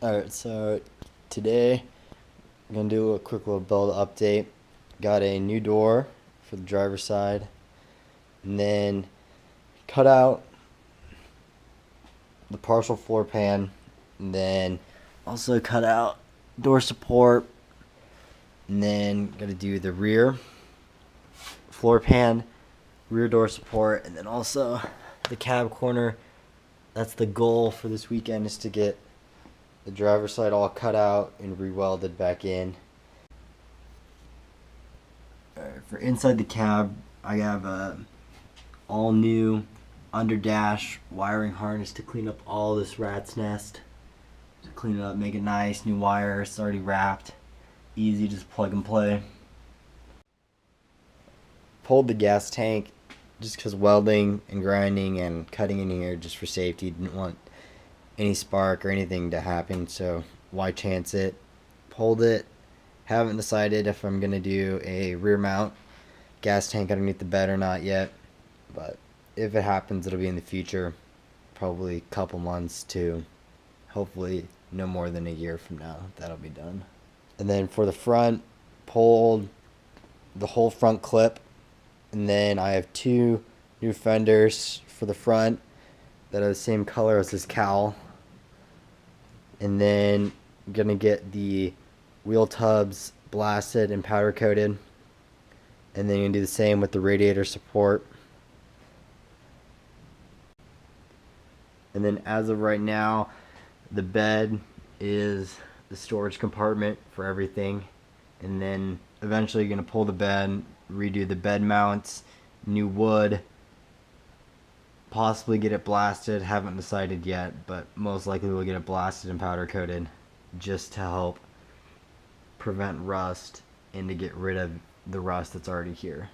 Alright, so today I'm gonna do a quick little build update. Got a new door for the driver's side, and then cut out the partial floor pan, and then also cut out door support, and then gotta do the rear floor pan, rear door support, and then also the cab corner. That's the goal for this weekend, is to get the driver's side all cut out and re-welded back in. For inside the cab, I have a all new under dash wiring harness to clean up all this rat's nest. To clean it up, make it nice, new wire, it's already wrapped. Easy, just plug and play. Pulled the gas tank just because welding and grinding and cutting in here just for safety. Didn't want any spark or anything to happen, so why chance it. Pulled it. Haven't decided if I'm gonna do a rear mount gas tank underneath the bed or not yet, but if it happens, it'll be in the future, probably a couple months to hopefully no more than a year from now that'll be done. And then for the front, pulled the whole front clip, and then I have two new fenders for the front that are the same color as this cowl. And then I'm gonna get the wheel tubs blasted and powder coated, and then you can do the same with the radiator support. And then as of right now, the bed is the storage compartment for everything, and then eventually you're gonna pull the bed, redo the bed mounts, new wood, possibly get it blasted. Haven't decided yet, but most likely we'll get it blasted and powder coated just to help prevent rust and to get rid of the rust that's already here.